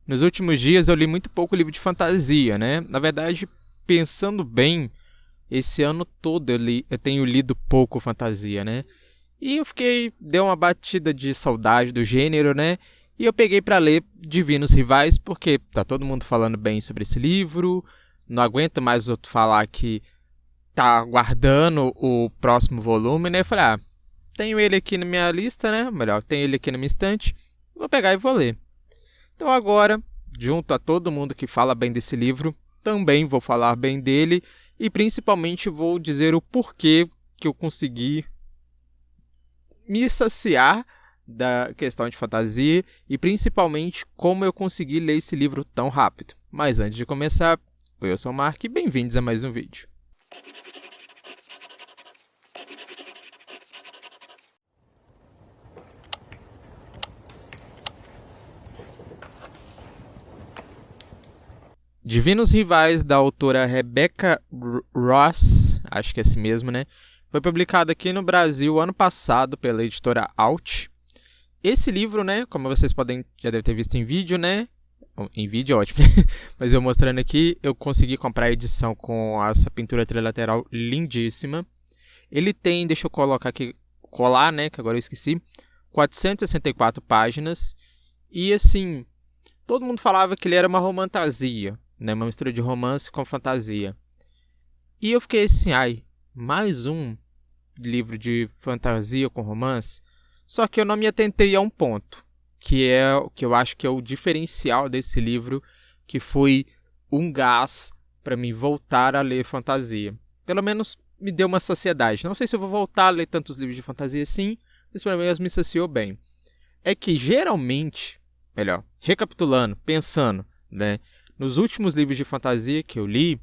nos últimos dias eu li muito pouco livro de fantasia, né? Na verdade, pensando bem, esse ano todo eu tenho lido pouco fantasia, né? E eu deu uma batida de saudade do gênero, né? E eu peguei para ler Divinos Rivais, porque tá todo mundo falando bem sobre esse livro, não aguento mais os outros falar que tá guardando o próximo volume, né? Eu falei, tenho ele aqui na minha lista, né? Melhor, tenho ele aqui na minha estante, vou pegar e vou ler. Então agora, junto a todo mundo que fala bem desse livro, também vou falar bem dele e principalmente vou dizer o porquê que eu consegui me saciar da questão de fantasia e principalmente como eu consegui ler esse livro tão rápido. Mas antes de começar, eu sou o Mark e bem-vindos a mais um vídeo. Divinos Rivais, da autora Rebecca Ross, acho que é assim mesmo, né? Foi publicado aqui no Brasil ano passado pela editora Alt. Esse livro, né, como vocês já devem ter visto em vídeo, né? Em vídeo, ótimo. Mas eu mostrando aqui, eu consegui comprar a edição com essa pintura trilateral lindíssima. Ele tem, deixa eu colocar aqui, colar, né, que agora eu esqueci, 464 páginas. E assim, todo mundo falava que ele era uma romantasia, né, uma mistura de romance com fantasia. E eu fiquei assim, mais um livro de fantasia com romance. Só que eu não me atentei a um ponto, que é o que eu acho que é o diferencial desse livro, que foi um gás para mim voltar a ler fantasia. Pelo menos me deu uma saciedade. Não sei se eu vou voltar a ler tantos livros de fantasia assim, mas pelo menos me saciou bem. É que geralmente, melhor, recapitulando, pensando, né, nos últimos livros de fantasia que eu li,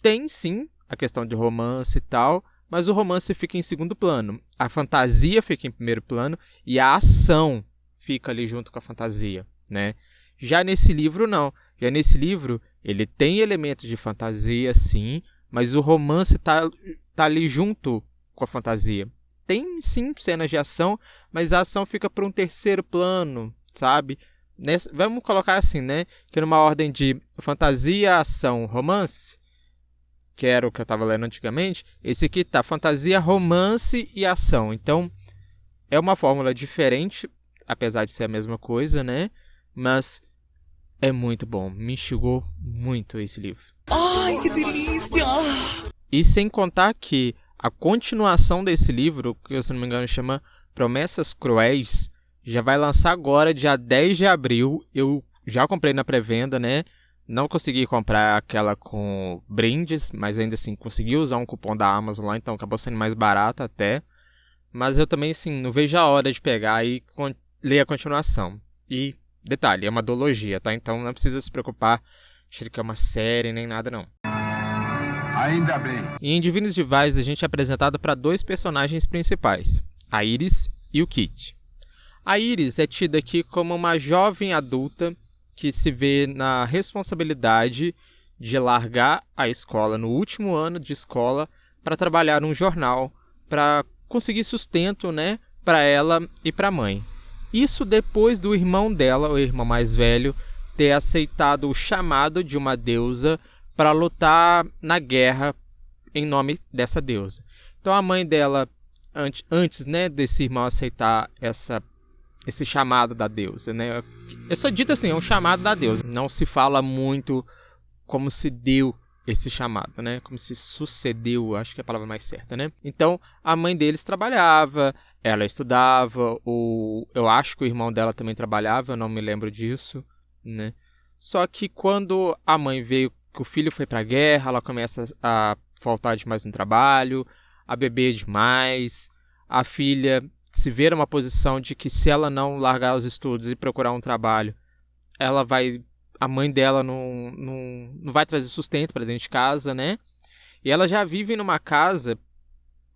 tem sim a questão de romance e tal, mas o romance fica em segundo plano. A fantasia fica em primeiro plano e a ação fica ali junto com a fantasia, né? Já nesse livro, não. Já nesse livro, ele tem elementos de fantasia, sim, mas o romance tá ali junto com a fantasia. Tem, sim, cenas de ação, mas a ação fica para um terceiro plano, sabe? Vamos colocar assim, né? Que numa ordem de fantasia, ação, romance, que era o que eu estava lendo antigamente, esse aqui tá fantasia, romance e ação. Então, é uma fórmula diferente, apesar de ser a mesma coisa, né? Mas é muito bom. Me instigou muito esse livro. Ai, que delícia! E sem contar que a continuação desse livro, que se não me engano chama Promessas Cruéis, já vai lançar agora, dia 10 de abril. Eu já comprei na pré-venda, né? Não consegui comprar aquela com brindes, mas ainda assim consegui usar um cupom da Amazon lá, então acabou sendo mais barato até. Mas eu também, assim, não vejo a hora de pegar e ler a continuação. E, detalhe, é uma duologia, tá? Então não precisa se preocupar, achando que é uma série nem nada, não. Ainda bem. E em Divinos Rivais a gente é apresentado para dois personagens principais, a Iris e o Kit. A Iris é tida aqui como uma jovem adulta que se vê na responsabilidade de largar a escola no último ano de escola para trabalhar num jornal, para conseguir sustento, né, para ela e para a mãe. Isso depois do irmão dela, o irmão mais velho, ter aceitado o chamado de uma deusa para lutar na guerra em nome dessa deusa. Então a mãe dela, antes, né, desse irmão aceitar esse chamado da deusa, né? É só dito assim, é um chamado da deusa. Não se fala muito como se deu esse chamado, né? Como se sucedeu, acho que é a palavra mais certa, né? Então, a mãe deles trabalhava, ela estudava, eu acho que o irmão dela também trabalhava, eu não me lembro disso, né? Só que quando a mãe veio, que o filho foi pra guerra, ela começa a faltar demais no trabalho, a beber demais, a filha se ver numa posição de que se ela não largar os estudos e procurar um trabalho, a mãe dela não vai trazer sustento para dentro de casa, né? E ela já vive numa casa,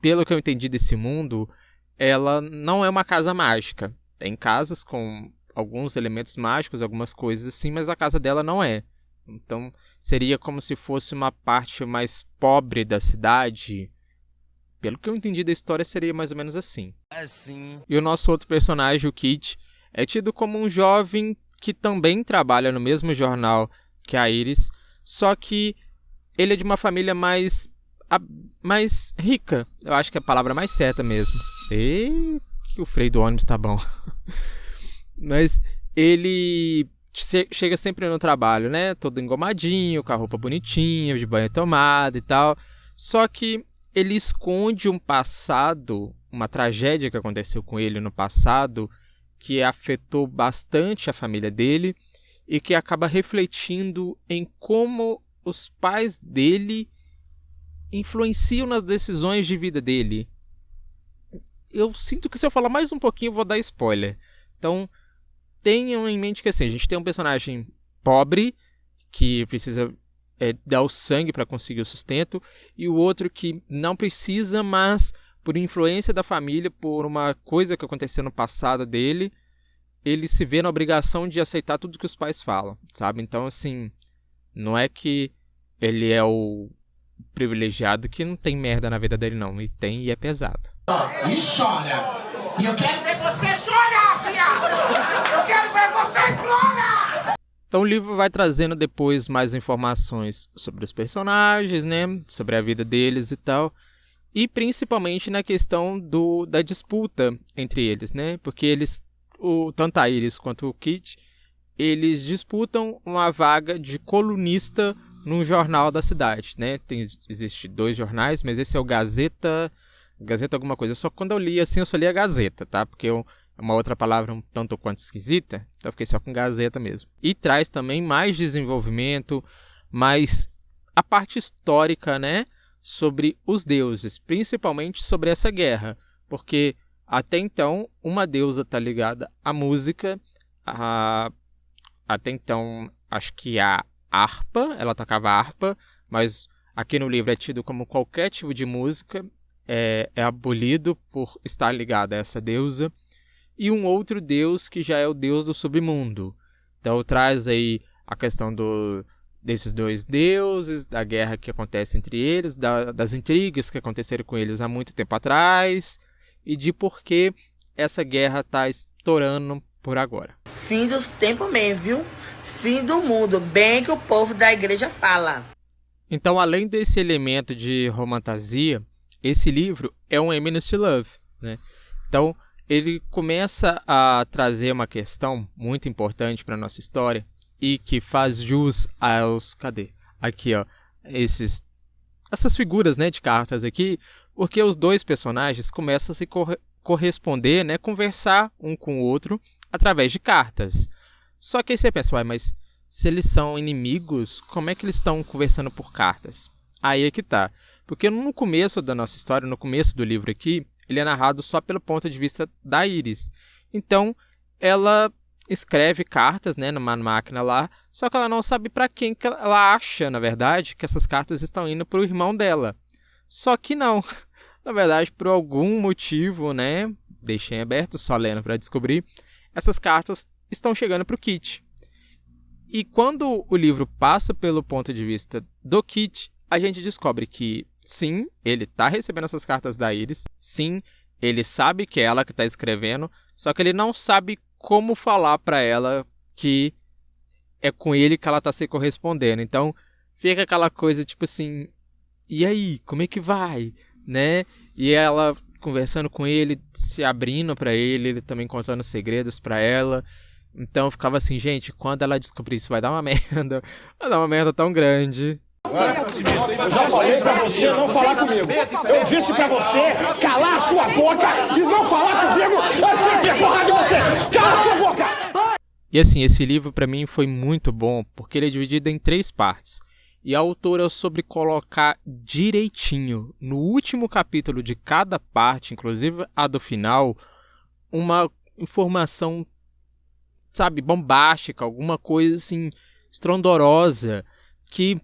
pelo que eu entendi desse mundo, ela não é uma casa mágica. Tem casas com alguns elementos mágicos, algumas coisas assim, mas a casa dela não é. Então, seria como se fosse uma parte mais pobre da cidade. Pelo que eu entendi da história, seria mais ou menos assim. Assim. E o nosso outro personagem, o Kit, é tido como um jovem que também trabalha no mesmo jornal que a Iris, só que ele é de uma família mais rica. Eu acho que é a palavra mais certa mesmo. E que o freio do ônibus tá bom. Mas ele chega sempre no trabalho, né? Todo engomadinho, com a roupa bonitinha, de banho tomado e tal. Só que ele esconde um passado, uma tragédia que aconteceu com ele no passado, que afetou bastante a família dele e que acaba refletindo em como os pais dele influenciam nas decisões de vida dele. Eu sinto que se eu falar mais um pouquinho eu vou dar spoiler. Então, tenham em mente que assim, a gente tem um personagem pobre que precisa dar o sangue para conseguir o sustento, e o outro que não precisa, mas por influência da família, por uma coisa que aconteceu no passado dele, ele se vê na obrigação de aceitar tudo que os pais falam, sabe? Então, assim, não é que ele é o privilegiado que não tem merda na vida dele, não. E tem, e é pesado. E chora! E eu quero ver você chorar, viado! Eu quero ver você chorar! Então o livro vai trazendo depois mais informações sobre os personagens, né? Sobre a vida deles e tal. E principalmente na questão da disputa entre eles, né? Porque eles, tanto a Iris quanto o Kit, eles disputam uma vaga de colunista num jornal da cidade, né? Existe 2 jornais, mas esse é o Gazeta alguma coisa. Só que quando eu li assim, eu só li a Gazeta, tá? Porque é uma outra palavra um tanto quanto esquisita, então eu fiquei só com Gazeta mesmo. E traz também mais desenvolvimento, mais a parte histórica, né? Sobre os deuses, principalmente sobre essa guerra. Porque até então, uma deusa tá ligada à música, até então, acho que a harpa, ela tocava harpa, mas aqui no livro é tido como qualquer tipo de música, é abolido por estar ligado a essa deusa, e um outro deus que já é o deus do submundo. Então traz aí a questão desses 2 deuses, da guerra que acontece entre eles, das intrigas que aconteceram com eles há muito tempo atrás, e de por que essa guerra está estourando por agora. Fim dos tempos mesmo, viu? Fim do mundo, bem que o povo da igreja fala. Então, além desse elemento de romantasia, esse livro é um Enemies to Love, né? Então, ele começa a trazer uma questão muito importante para a nossa história e que faz jus aos... Cadê? Aqui, ó. Essas figuras, né, de cartas aqui, porque os 2 personagens começam a se corresponder, né, conversar um com o outro através de cartas. Só que aí você pensa, mas se eles são inimigos, como é que eles estão conversando por cartas? Aí é que tá. Porque no começo da nossa história, no começo do livro aqui, ele é narrado só pelo ponto de vista da Iris. Então, ela escreve cartas, né, numa máquina lá, só que ela não sabe para quem que ela acha, na verdade, que essas cartas estão indo para o irmão dela. Só que não. Na verdade, por algum motivo, né, deixei aberto, só lendo para descobrir, essas cartas estão chegando para o Kit. E quando o livro passa pelo ponto de vista do Kit, a gente descobre que, sim, ele está recebendo essas cartas da Iris, sim, ele sabe que é ela que está escrevendo, só que ele não sabe como falar para ela que é com ele que ela está se correspondendo. Então, fica aquela coisa tipo assim, e aí, como é que vai? Né? E ela conversando com ele, se abrindo para ele também contando segredos para ela. Então ficava assim, gente, quando ela descobrir isso vai dar uma merda. Vai dar uma merda tão grande. Eu já falei pra você não falar comigo. Eu disse pra você calar a sua boca e não falar comigo antes que eu enfiar porrada em você. Cala a sua boca! E assim, esse livro pra mim foi muito bom, porque ele é dividido em 3 partes. E a autora soube colocar direitinho, no último capítulo de cada parte, inclusive a do final, uma informação, sabe, bombástica, alguma coisa assim, estrondorosa, que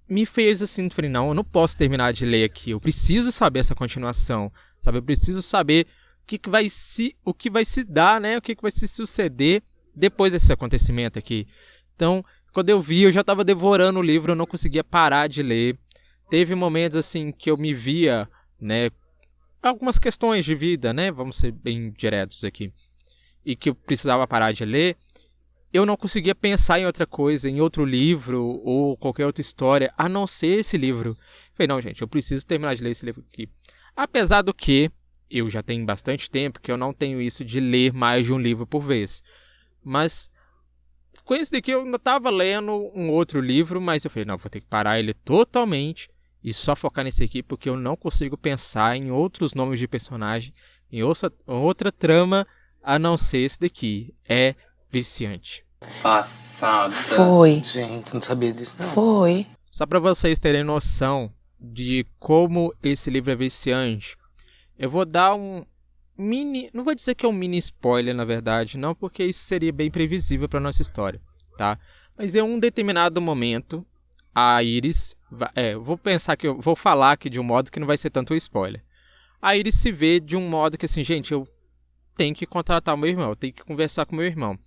me fez assim, falei, não, eu não posso terminar de ler aqui, eu preciso saber essa continuação, sabe, eu preciso saber o que vai se dar, né, o que vai se suceder depois desse acontecimento aqui. Então, quando eu vi, eu já estava devorando o livro, eu não conseguia parar de ler. Teve momentos assim que eu me via, né, algumas questões de vida, né, vamos ser bem diretos aqui, e que eu precisava parar de ler, eu não conseguia pensar em outra coisa, em outro livro ou qualquer outra história, a não ser esse livro. Falei, não, gente, eu preciso terminar de ler esse livro aqui. Apesar do que, eu já tenho bastante tempo que eu não tenho isso de ler mais de um livro por vez. Mas, com esse daqui eu ainda estava lendo um outro livro, mas eu falei, não, vou ter que parar ele totalmente e só focar nesse aqui, porque eu não consigo pensar em outros nomes de personagem, em outra trama, a não ser esse daqui. É viciante. Passada. Foi. Gente, não sabia disso não. Foi. Só para vocês terem noção de como esse livro é viciante, eu vou dar um mini... Não vou dizer que é um mini spoiler, na verdade, não, porque isso seria bem previsível para nossa história, tá? Mas em um determinado momento, a Iris... vou falar aqui de um modo que não vai ser tanto spoiler. A Iris se vê de um modo que assim, gente, eu tenho que contratar o meu irmão, eu tenho que conversar com o meu irmão.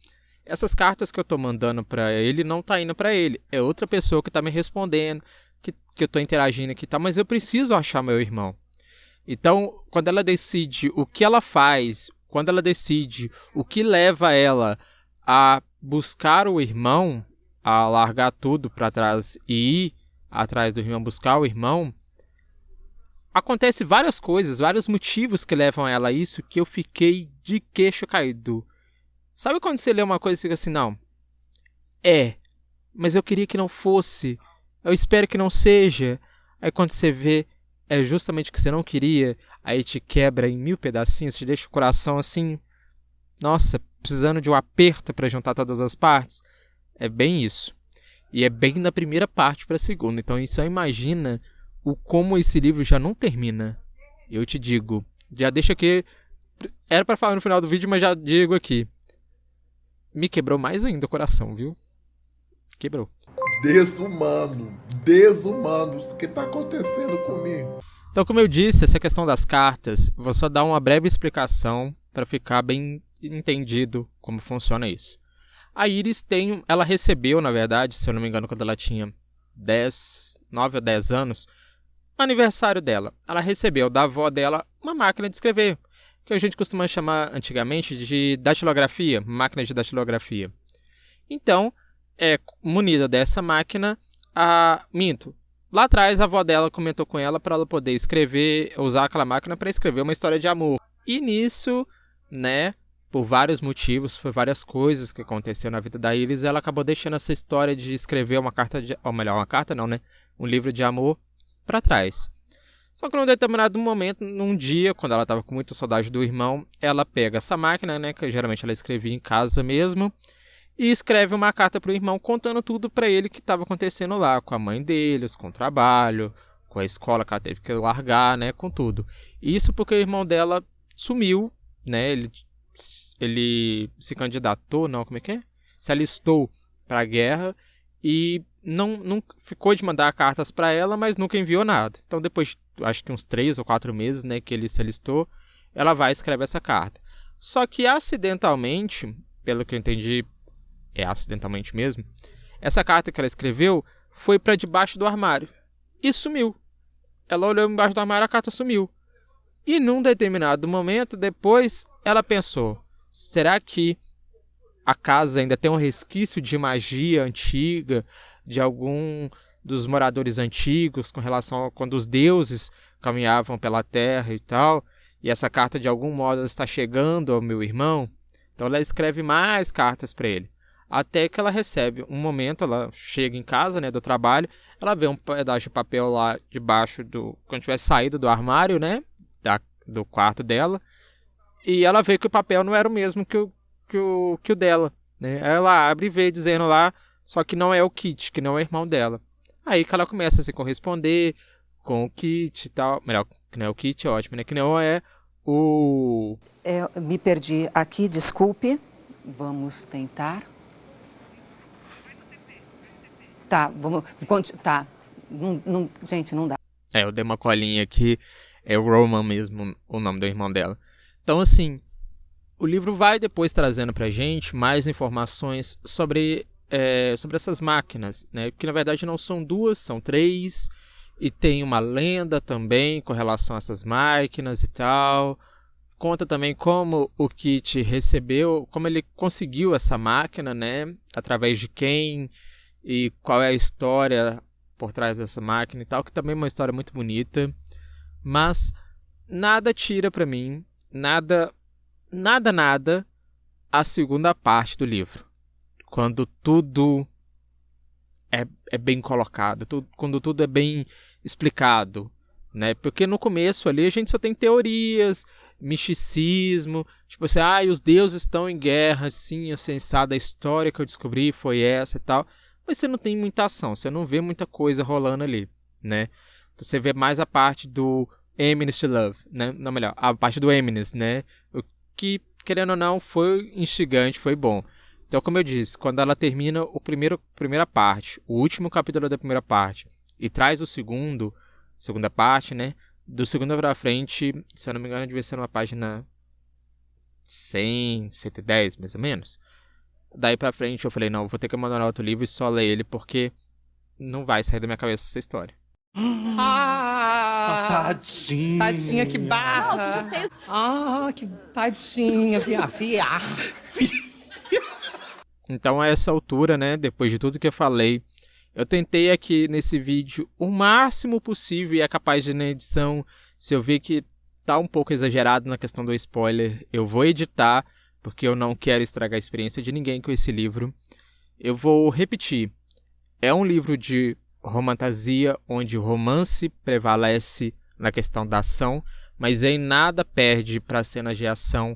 Essas cartas que eu tô mandando para ele não tá indo para ele, é outra pessoa que tá me respondendo, que eu tô interagindo aqui, tá? Mas eu preciso achar meu irmão. Então, quando ela decide o que ela faz, quando ela decide o que leva ela a buscar o irmão, a largar tudo para trás e ir atrás do irmão, buscar o irmão, acontece várias coisas, vários motivos que levam ela a isso, que eu fiquei de queixo caído. Sabe quando você lê uma coisa e fica assim, não, mas eu queria que não fosse, eu espero que não seja. Aí quando você vê, é justamente o que você não queria, aí te quebra em 1000 pedacinhos, te deixa o coração assim, nossa, precisando de um aperto para juntar todas as partes. É bem isso. E é bem da primeira parte para a segunda, então isso só imagina o como esse livro já não termina. Eu te digo, já deixa aqui, era para falar no final do vídeo, mas já digo aqui. Me quebrou mais ainda o coração, viu? Quebrou. Desumano. O que tá acontecendo comigo? Então, como eu disse, essa questão das cartas, vou só dar uma breve explicação para ficar bem entendido como funciona isso. A Iris ela recebeu, na verdade, se eu não me engano, quando ela tinha 9 ou 10 anos, no aniversário dela, ela recebeu da avó dela uma máquina de escrever, que a gente costuma chamar antigamente de datilografia, máquina de datilografia. Então, munida dessa máquina, lá atrás a avó dela comentou com ela para ela poder escrever, usar aquela máquina para escrever uma história de amor. E nisso, né, por vários motivos, por várias coisas que aconteceram na vida da Iris, ela acabou deixando essa história de escrever um livro de amor para trás. Só que num determinado momento, num dia, quando ela estava com muita saudade do irmão, ela pega essa máquina, né, que geralmente ela escrevia em casa mesmo, e escreve uma carta para o irmão contando tudo para ele que estava acontecendo lá, com a mãe deles, com o trabalho, com a escola que ela teve que largar, né, com tudo. Isso porque o irmão dela sumiu, né, ele se candidatou, se alistou para a guerra e não ficou de mandar cartas para ela, mas nunca enviou nada. Então depois, acho que uns 3 ou 4 meses, né, que ele se alistou, ela vai e escreve essa carta. Só que acidentalmente, pelo que eu entendi, é acidentalmente mesmo, essa carta que ela escreveu foi para debaixo do armário e sumiu. Ela olhou embaixo do armário, a carta sumiu. E num determinado momento, depois, ela pensou, será que a casa ainda tem um resquício de magia antiga, de algum dos moradores antigos, com relação a quando os deuses caminhavam pela terra e tal, e essa carta de algum modo está chegando ao meu irmão? Então ela escreve mais cartas para ele, até que ela recebe um momento, ela chega em casa, né, do trabalho, ela vê um pedaço de papel lá debaixo quando tivesse saído do armário, né, do quarto dela, e ela vê que o papel não era o mesmo que o dela, né? Ela abre e vê dizendo lá, só que não é o Kit, que não é o irmão dela. Aí que ela começa a se corresponder com o Kit e tal. Melhor, que não é o Kit, ótimo, né? Que não é o... Me perdi aqui, desculpe. Vamos tentar. Tá, vamos... Tá. Gente, não dá. Eu dei uma colinha aqui. É o Roman mesmo, o nome do irmão dela. Então, assim, o livro vai depois trazendo pra gente mais informações sobre essas máquinas, né? Que na verdade não são 2, são 3. E tem uma lenda também com relação a essas máquinas e tal. conta também como o Kit recebeu, como ele conseguiu essa máquina, né? Através de quem e qual é a história por trás dessa máquina e tal, que também é uma história muito bonita. Mas nada tira pra mim, nada a segunda parte do livro. Quando tudo é bem colocado, quando tudo é bem explicado, né? Porque no começo ali a gente só tem teorias, misticismo, tipo assim, os deuses estão em guerra, sim, a sensada história que eu descobri foi essa e tal, mas você não tem muita ação, você não vê muita coisa rolando ali, né? Então você vê mais a parte do Eminence to Love, né? Não, melhor, a parte do Eminence, né? O que, querendo ou não, foi instigante, foi bom. Então, como eu disse, quando ela termina primeira parte, o último capítulo da primeira parte, e traz o segunda parte, né? Do segundo pra frente, se eu não me engano, devia ser uma página 100, 110, mais ou menos. Daí pra frente eu falei, não, vou ter que abandonar outro livro e só ler ele, porque não vai sair da minha cabeça essa história. Tadinha. Tadinha, que barra. Que tadinha, fia. Então a essa altura, né, depois de tudo que eu falei, eu tentei aqui nesse vídeo o máximo possível e é capaz de na edição, se eu ver que tá um pouco exagerado na questão do spoiler, eu vou editar, porque eu não quero estragar a experiência de ninguém com esse livro. Eu vou repetir, é um livro de romantasia, onde o romance prevalece na questão da ação, mas em nada perde para cenas de ação,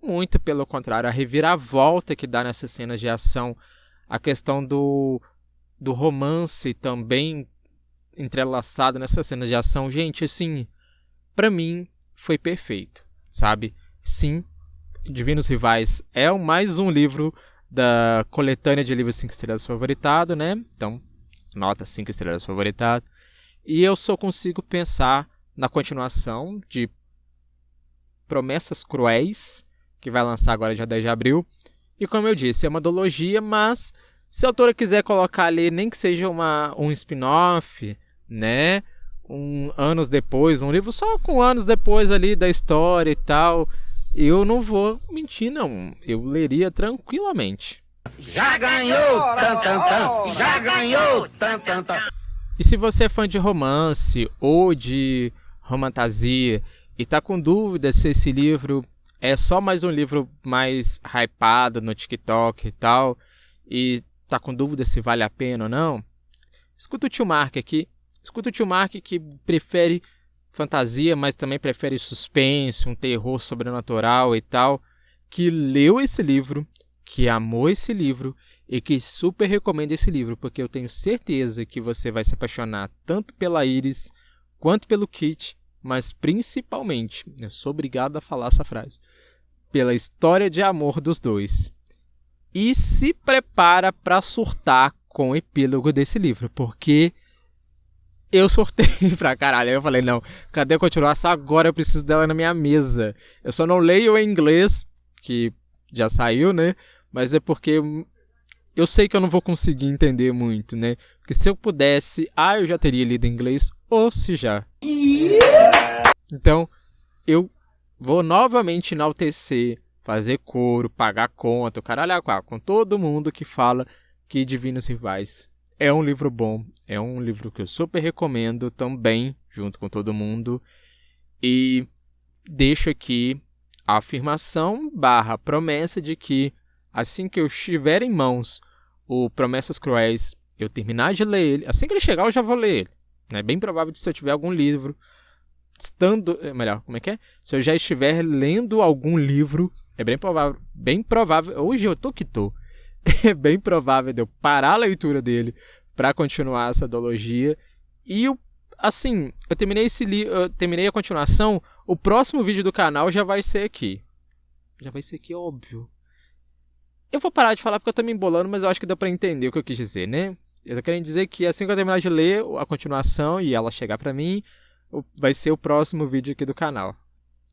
muito pelo contrário, a reviravolta que dá nessas cenas de ação, a questão do romance também entrelaçado nessas cenas de ação, gente, assim, pra mim foi perfeito, sabe? Sim, Divinos Rivais é mais um livro da coletânea de livros 5 estrelas favoritado, né? Então, nota 5 estrelas favoritado. E eu só consigo pensar na continuação de Promessas Cruéis, que vai lançar agora dia 10 de abril. E como eu disse, é uma duologia, mas se a autora quiser colocar ali, nem que seja um spin-off, né? Anos depois, um livro só com anos depois ali da história e tal, eu não vou mentir, não. Eu leria tranquilamente. Já ganhou, já ganhou, E se você é fã de romance ou de romantasia e tá com dúvida se esse livro é só mais um livro mais hypado no TikTok e tal, e tá com dúvida se vale a pena ou não, escuta o tio Mark aqui. Escuta o tio Mark que prefere fantasia, mas também prefere suspense, um terror sobrenatural e tal, que leu esse livro, que amou esse livro e que super recomenda esse livro, porque eu tenho certeza que você vai se apaixonar tanto pela Iris quanto pelo Kit, mas principalmente, eu sou obrigado a falar essa frase, pela história de amor dos dois. E se prepara para surtar com o epílogo desse livro, porque eu surtei pra caralho. Aí eu falei, não, cadê a continuação? Agora eu preciso dela na minha mesa. Eu só não leio em inglês, que já saiu, né? Mas é porque eu sei que eu não vou conseguir entender muito, né? Porque se eu pudesse, eu já teria lido em inglês, ou se já. Então, eu vou novamente enaltecer, fazer coro, pagar conta, o caralho, com todo mundo que fala que Divinos Rivais é um livro bom, é um livro que eu super recomendo também, junto com todo mundo. E deixo aqui a afirmação / promessa de que assim que eu estiver em mãos o Promessas Cruéis, eu terminar de ler ele, assim que ele chegar eu já vou ler ele. É bem provável que se eu tiver algum livro, se eu já estiver lendo algum livro, é bem provável, hoje eu tô que tô, é bem provável de eu parar a leitura dele para continuar essa duologia. E eu terminei esse livro, eu terminei a continuação, o próximo vídeo do canal já vai ser aqui. Já vai ser aqui, óbvio. Eu vou parar de falar porque eu tô me embolando, mas eu acho que dá pra entender o que eu quis dizer, né? Eu tô querendo dizer que assim que eu terminar de ler a continuação e ela chegar pra mim, vai ser o próximo vídeo aqui do canal.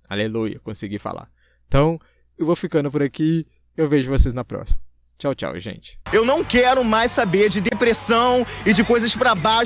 Aleluia, consegui falar. Então, eu vou ficando por aqui, eu vejo vocês na próxima. Tchau, tchau, gente. Eu não quero mais saber de depressão e de coisas pra baixo.